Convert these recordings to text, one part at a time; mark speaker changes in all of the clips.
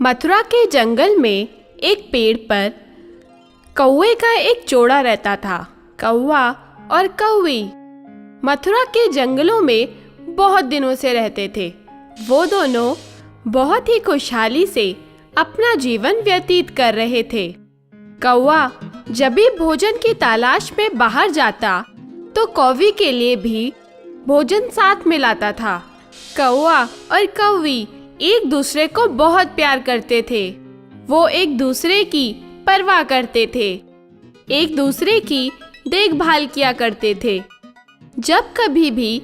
Speaker 1: मथुरा के जंगल में एक पेड़ पर कौवे का एक जोड़ा रहता था। कौवा और कौवी मथुरा के जंगलों में बहुत दिनों से रहते थे। वो दोनों बहुत ही खुशहाली से अपना जीवन व्यतीत कर रहे थे। कौवा जब भी भोजन की तलाश में बाहर जाता तो कौवी के लिए भी भोजन साथ में लाता था। कौवा और कौवी एक दूसरे को बहुत प्यार करते थे। वो एक दूसरे की परवाह करते थे, एक दूसरे की देखभाल किया करते थे। जब कभी भी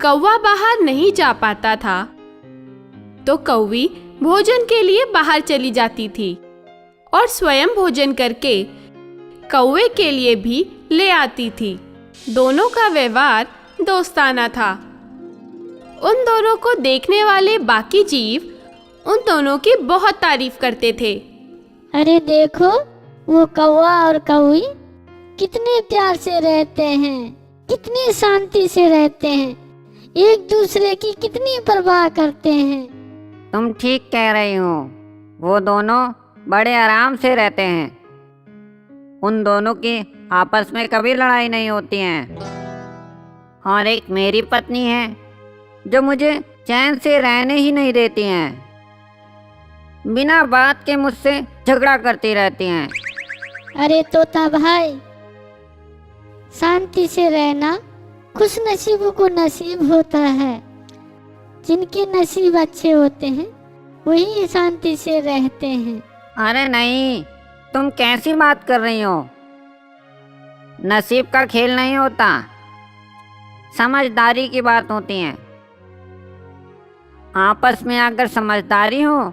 Speaker 1: कौवा बाहर नहीं जा पाता था तो कौवी भोजन के लिए बाहर चली जाती थी और स्वयं भोजन करके कौवे के लिए भी ले आती थी। दोनों का व्यवहार दोस्ताना था। उन दोनों को देखने वाले बाकी जीव उन दोनों की बहुत तारीफ करते थे।
Speaker 2: अरे देखो, वो कौवा और कौवी कितने प्यार से रहते हैं, कितनी शांति से रहते हैं, एक दूसरे की कितनी परवाह करते हैं।
Speaker 3: तुम ठीक कह रही हो, वो दोनों बड़े आराम से रहते हैं। उन दोनों की आपस में कभी लड़ाई नहीं होती है। और एक मेरी पत्नी है जो मुझे चैन से रहने ही नहीं देती हैं। बिना बात के मुझसे झगड़ा करती रहती हैं।
Speaker 2: अरे तोता भाई, शांति से रहना खुश नसीबों को नसीब होता है। जिनके नसीब अच्छे होते हैं वही शांति से रहते हैं।
Speaker 3: अरे नहीं, तुम कैसी बात कर रही हो? नसीब का खेल नहीं होता, समझदारी की बात होती है। आपस में अगर समझदारी हो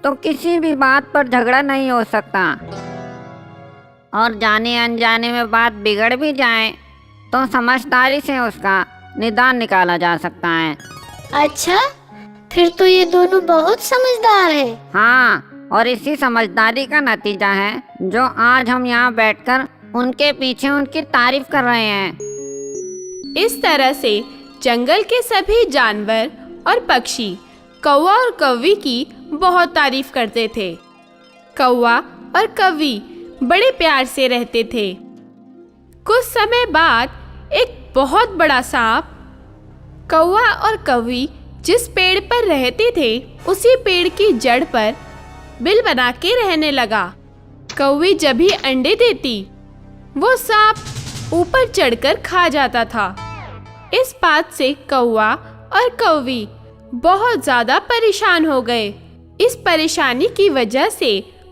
Speaker 3: तो किसी भी बात पर झगड़ा नहीं हो सकता। और जाने अनजाने में बात बिगड़ भी जाए तो समझदारी से उसका निदान निकाला जा सकता है।
Speaker 2: अच्छा, फिर तो ये दोनों बहुत समझदार हैं।
Speaker 3: हाँ, और इसी समझदारी का नतीजा है जो आज हम यहाँ बैठकर उनके पीछे उनकी तारीफ कर रहे हैं।
Speaker 1: इस तरह से जंगल के सभी जानवर और पक्षी कौवा और कौवी की बहुत तारीफ करते थे। कौवा और कौवी बड़े प्यार से रहते थे। कुछ समय बाद एक बहुत बड़ा सांप कौवा और कौवी जिस पेड़ पर रहते थे उसी पेड़ की जड़ पर बिल बना के रहने लगा। कौवी जब भी अंडे देती वो सांप ऊपर चढ़कर खा जाता था। इस बात से कौवा और कौवी बहुत ज़्यादा परेशान हो गए। इस परेशानी की वजह से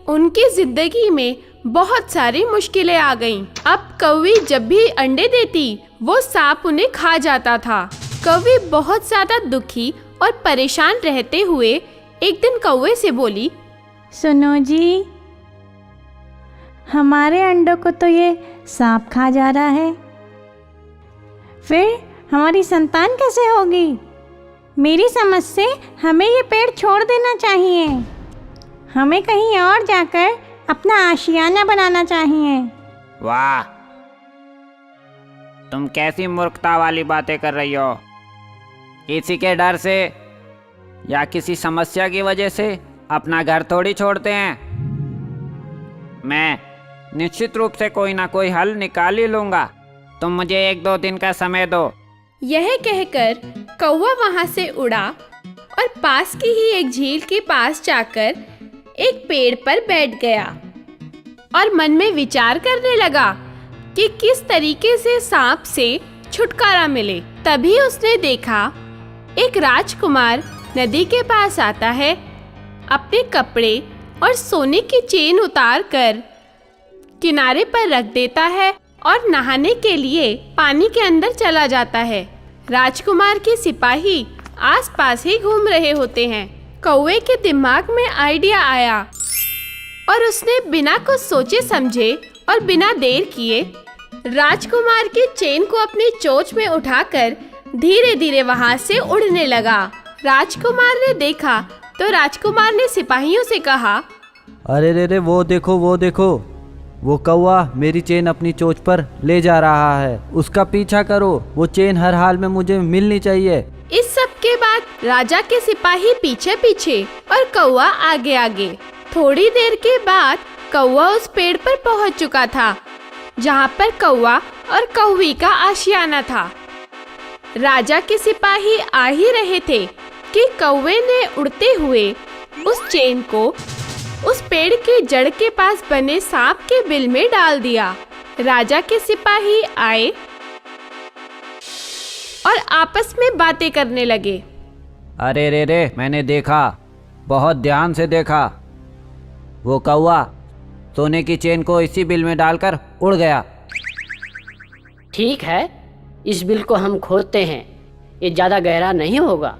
Speaker 1: उनकी जिंदगी में बहुत सारी मुश्किलें आ गईं। अब कौवी जब भी अंडे देती वो सांप उन्हें खा जाता था। कौवी बहुत ज़्यादा दुखी और परेशान रहते हुए एक दिन कौवे से बोली,
Speaker 4: सुनो जी, हमारे अंडों को तो ये सांप खा जा रहा है, फिर हमारी संतान कैसे होगी? मेरी समझ से हमें ये पेड़ छोड़ देना चाहिए। हमें कहीं और जाकर अपना आशियाना बनाना चाहिए।
Speaker 5: वाह, तुम कैसी मूर्खता वाली बातें कर रही हो। किसी के डर से या किसी समस्या की वजह से अपना घर थोड़ी छोड़ते हैं। मैं निश्चित रूप से कोई ना कोई हल निकाल ही लूँगा। तुम मुझे 1-2 दिन का समय दो।
Speaker 1: यह कहकर कौवा वहां से उड़ा और पास की ही एक झील के पास जाकर एक पेड़ पर बैठ गया और मन में विचार करने लगा कि किस तरीके से सांप से छुटकारा मिले। तभी उसने देखा एक राजकुमार नदी के पास आता है, अपने कपड़े और सोने की चेन उतार कर किनारे पर रख देता है और नहाने के लिए पानी के अंदर चला जाता है। राजकुमार के सिपाही आसपास ही घूम रहे होते हैं। कौवे के दिमाग में आइडिया आया और उसने बिना कुछ सोचे समझे और बिना देर किए राजकुमार की चेन को अपनी चोंच में उठाकर धीरे धीरे वहां से उड़ने लगा। राजकुमार ने देखा तो राजकुमार ने सिपाहियों से कहा,
Speaker 6: अरे रे रे, वो देखो, वो कौवा मेरी चेन अपनी चोंच पर ले जा रहा है। उसका पीछा करो, वो चेन हर हाल में मुझे मिलनी चाहिए।
Speaker 1: इस सब के बाद राजा के सिपाही पीछे पीछे और कौवा आगे आगे। थोड़ी देर के बाद कौवा उस पेड़ पर पहुंच चुका था जहां पर कौवा और कौवी का आशियाना था। राजा के सिपाही आ ही रहे थे कि कौवे ने उड़ते हुए उस चेन को उस पेड़ के जड़ के पास बने सांप के बिल में डाल दिया। राजा के सिपाही आए और आपस में बातें करने लगे।
Speaker 5: अरे रे, मैंने देखा, बहुत ध्यान से देखा। वो कौवा सोने की चेन को इसी बिल में डालकर उड़ गया।
Speaker 7: ठीक है, इस बिल को हम खोदते हैं, ये ज़्यादा गहरा नहीं होगा।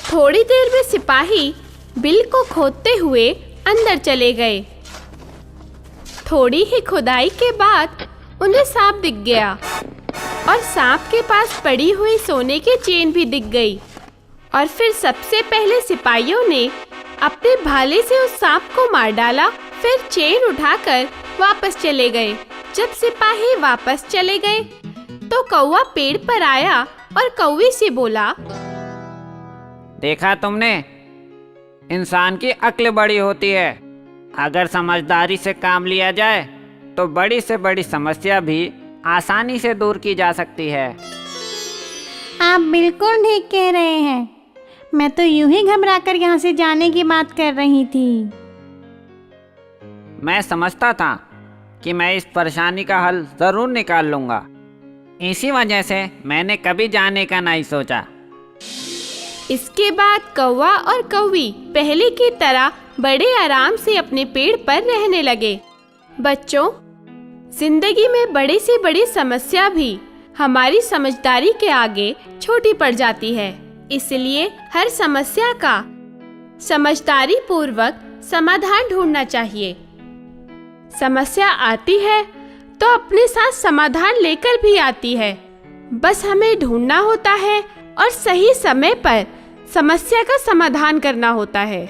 Speaker 1: थोड़ी देर में सिपाही बिल को खोदते हुए अंदर चले गए। थोड़ी ही खुदाई के बाद उन्हें सांप दिख गया और सांप के पास पड़ी हुई सोने की चेन भी दिख गई। और फिर सबसे पहले सिपाहियों ने अपने भाले से उस सांप को मार डाला, फिर चेन उठाकर वापस चले गए। जब सिपाही वापस चले गए तो कौवा पेड़ पर आया और कौवे से बोला,
Speaker 5: देखा तुमने, इंसान की अक्ल बड़ी होती है। अगर समझदारी से काम लिया जाए तो बड़ी से बड़ी समस्या भी आसानी से दूर की जा सकती है।
Speaker 4: आप बिल्कुल ठीक कह रहे हैं। मैं तो यूं ही घबरा कर यहाँ से जाने की बात कर रही थी।
Speaker 5: मैं समझता था कि मैं इस परेशानी का हल ज़रूर निकाल लूँगा। इसी वजह से मैंने कभी जाने का नहीं सोचा।
Speaker 1: इसके बाद कौवा और कौवी पहले की तरह बड़े आराम से अपने पेड़ पर रहने लगे। बच्चों, जिंदगी में बड़ी से बड़ी समस्या भी हमारी समझदारी के आगे छोटी पड़ जाती है। इसलिए हर समस्या का समझदारी पूर्वक समाधान ढूंढना चाहिए। समस्या आती है तो अपने साथ समाधान लेकर भी आती है। बस हमें ढूंढना होता है और सही समय पर समस्या का समाधान करना होता है।